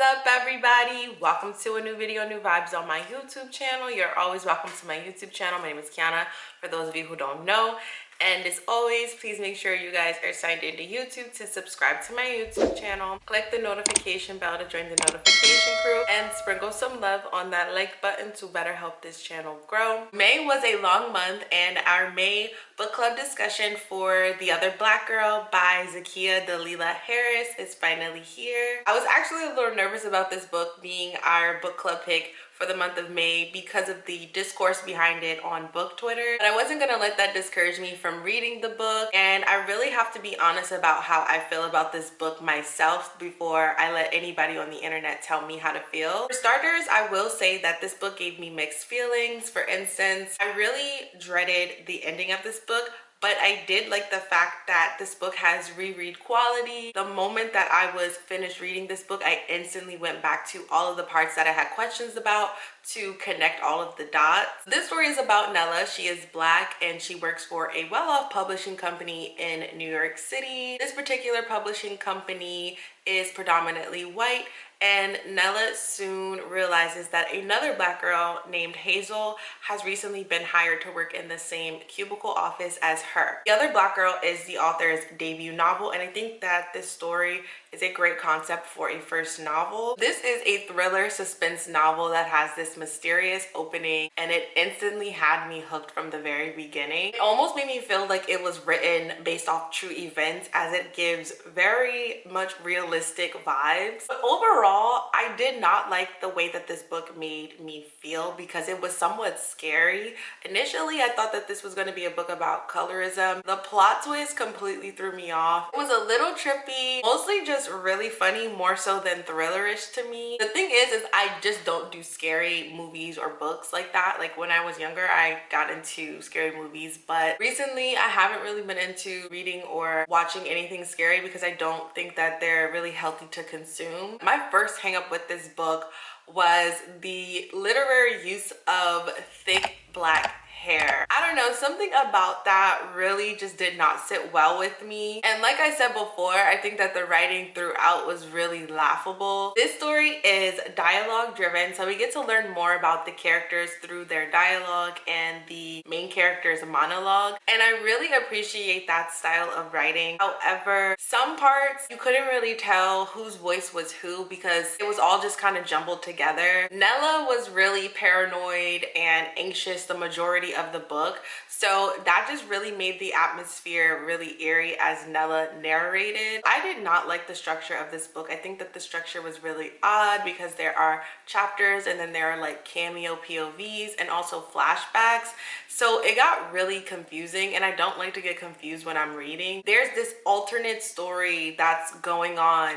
up, everybody? Welcome to a new video, new vibes on my YouTube channel. You're always welcome to my YouTube channel. My name is Keionna, for those of you who don't know. And as always, please make sure you guys are signed into YouTube to subscribe to my YouTube channel. Click the notification bell to join the notification crew and sprinkle some love on that like button to better help this channel grow. May was a long month, and our May book club discussion for The Other Black Girl by Zakiya Dalila Harris is finally here. I was actually a little nervous about this book being our book club pick for the month of May because of the discourse behind it on book Twitter, but I wasn't gonna let that discourage me from reading the book, and I really have to be honest about how I feel about this book myself before I let anybody on the internet tell me how to feel. For starters, I will say that this book gave me mixed feelings. For instance, I really dreaded the ending of this book, but I did like the fact that this book has reread quality. The moment that I was finished reading this book, I instantly went back to all of the parts that I had questions about to connect all of the dots. This story is about Nella. She is Black and she works for a well-off publishing company in New York City. This particular publishing company is predominantly white, and Nella soon realizes that another Black girl named Hazel has recently been hired to work in the same cubicle office as her. The Other Black Girl is the author's debut novel, and I think that this story is a great concept for a first novel. This is a thriller suspense novel that has this mysterious opening, and it instantly had me hooked from the very beginning. It almost made me feel like it was written based off true events, as it gives very much realistic vibes. But overall, I did not like the way that this book made me feel because it was somewhat scary. Initially, I thought that this was going to be a book about colorism. The plot twist completely threw me off. It was a little trippy, mostly just really funny, more so than thrillerish to me. The thing is I just don't do scary movies or books like that. Like when I was younger, I got into scary movies, but recently I haven't really been into reading or watching anything scary because I don't think that they're really healthy to consume. My first hang up with this book was the literary use of thick black hair. I don't know, something about that really just did not sit well with me. And like I said before, I think that the writing throughout was really laughable. This story is dialogue driven, so we get to learn more about the characters through their dialogue and the main character's monologue. And I really appreciate that style of writing. However, some parts you couldn't really tell whose voice was who because it was all just kind of jumbled together. Nella was really paranoid and anxious the majority of the book, so that just really made the atmosphere really eerie as Nella narrated. I did not like the structure of this book. I think that the structure was really odd because there are chapters and then there are like cameo POVs and also flashbacks, so it got really confusing, and I don't like to get confused when I'm reading. There's this alternate story that's going on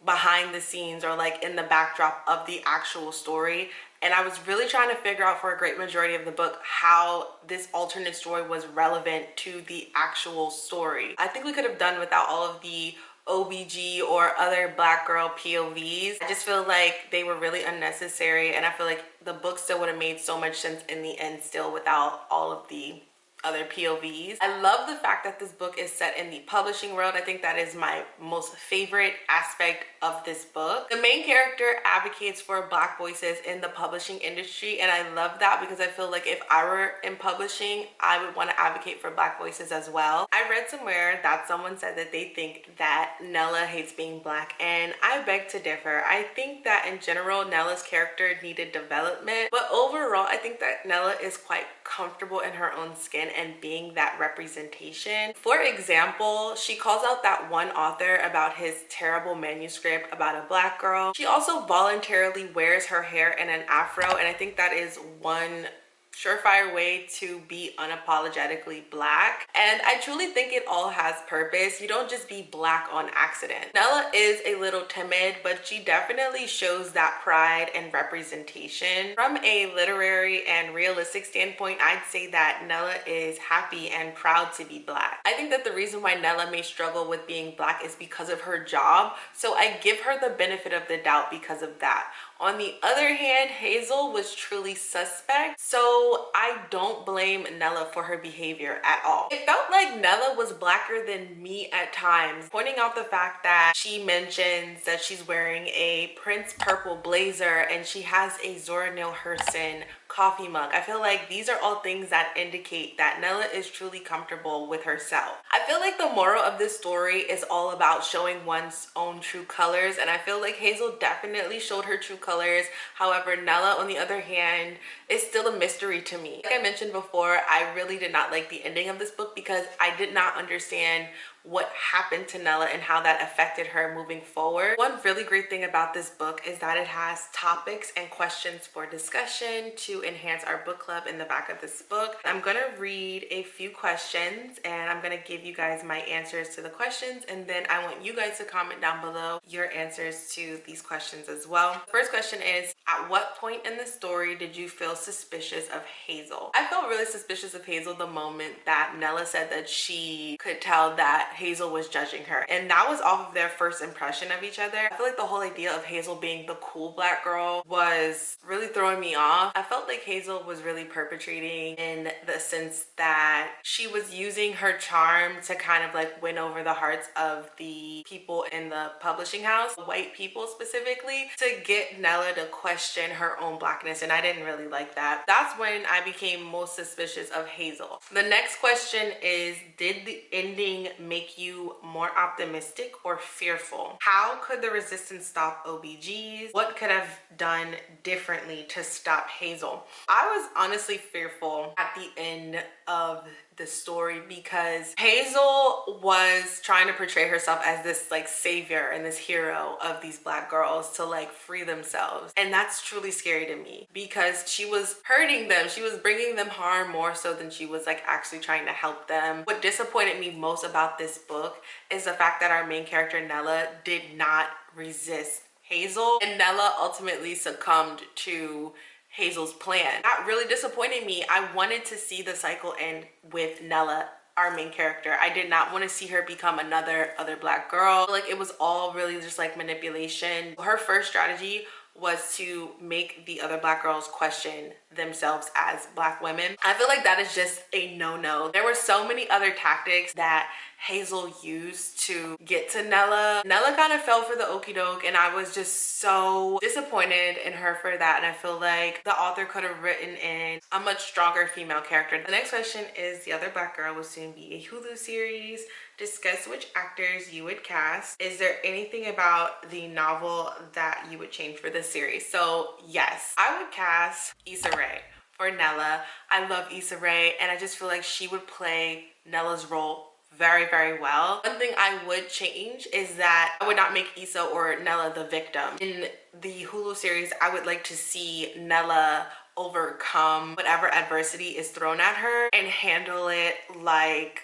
behind the scenes or like in the backdrop of the actual story, and I was really trying to figure out for a great majority of the book how this alternate story was relevant to the actual story. I think we could have done without all of the OBG or other Black girl POVs. I just feel like they were really unnecessary, and I feel like the book still would have made so much sense in the end still without all of the other POVs. I love the fact that this book is set in the publishing world. I think that is my most favorite aspect of this book. The main character advocates for Black voices in the publishing industry, and I love that because I feel like if I were in publishing, I would want to advocate for Black voices as well. I read somewhere that someone said that they think that Nella hates being Black, and I beg to differ. I think that in general, Nella's character needed development, but overall, I think that Nella is quite comfortable in her own skin and being that representation. For example, she calls out that one author about his terrible manuscript about a Black girl. She also voluntarily wears her hair in an afro, and I think that is one surefire way to be unapologetically Black, and I truly think it all has purpose. You don't just be Black on accident. Nella is a little timid, but she definitely shows that pride and representation. From a literary and realistic standpoint, I'd say that Nella is happy and proud to be Black. I think that the reason why Nella may struggle with being Black is because of her job, so I give her the benefit of the doubt because of that. On the other hand, Hazel was truly suspect, so I don't blame Nella for her behavior at all. It felt like Nella was blacker than me at times, pointing out the fact that she mentions that she's wearing a Prince purple blazer and she has a Zora Neale Hurston coffee mug. I feel like these are all things that indicate that Nella is truly comfortable with herself. I feel like the moral of this story is all about showing one's own true colors, and I feel like Hazel definitely showed her true colors. However, Nella, on the other hand, is still a mystery to me. Like I mentioned before, I really did not like the ending of this book because I did not understand what happened to Nella and how that affected her moving forward. One really great thing about this book is that it has topics and questions for discussion to enhance our book club in the back of this book. I'm gonna read a few questions and I'm gonna give you guys my answers to the questions, and then I want you guys to comment down below your answers to these questions as well. The first question is, at what point in the story did you feel suspicious of Hazel? I felt really suspicious of Hazel the moment that Nella said that she could tell that Hazel was judging her, and that was off of their first impression of each other. I feel like the whole idea of Hazel being the cool black girl was really throwing me off. I felt like Hazel was really perpetrating in the sense that she was using her charm to kind of like win over the hearts of the people in the publishing house, white people specifically, to get Nella to question her own blackness, and I didn't really like that. That's when I became most suspicious of Hazel. The next question is, did the ending make you more optimistic or fearful? How could the resistance stop OBGs? What could have done differently to stop Hazel? I was honestly fearful at the end of the story because Hazel was trying to portray herself as this like savior and this hero of these black girls to like free themselves, and that's truly scary to me because she was hurting them. She was bringing them harm more so than she was like actually trying to help them. What disappointed me most about this book is the fact that our main character Nella did not resist Hazel, and Nella ultimately succumbed to Hazel's plan. That really disappointed me. I wanted to see the cycle end with Nella, our main character. I did not want to see her become another black girl. Like, it was all really just like manipulation. Her first strategy was to make the other black girls question themselves as black women. I feel like that is just a no-no. There were so many other tactics that Hazel used to get to Nella. Nella kind of fell for the okie doke, and I was just so disappointed in her for that, and I feel like the author could have written in a much stronger female character. The next question is, the other black girl will soon be a Hulu series. Discuss which actors you would cast. Is there anything about the novel that you would change for this series? So yes, I would cast Issa Rae for Nella. I love Issa Rae, and I just feel like she would play Nella's role very, very well. One thing I would change is that I would not make Issa or Nella the victim. In the Hulu series, I would like to see Nella overcome whatever adversity is thrown at her and handle it like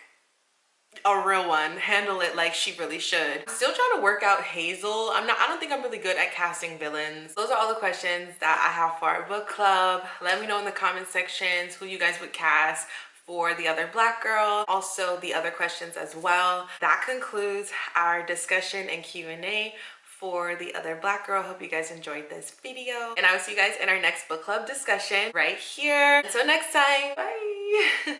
a real one, handle it like she really should. I'm still trying to work out Hazel. I don't think I'm really good at casting villains. Those are all the questions that I have for our book club. Let me know in the comment sections who you guys would cast for the other black girl, also the other questions as well. That concludes our discussion and Q&A for the other black girl. Hope you guys enjoyed this video, and I will see you guys in our next book club discussion right here. Until next time, bye.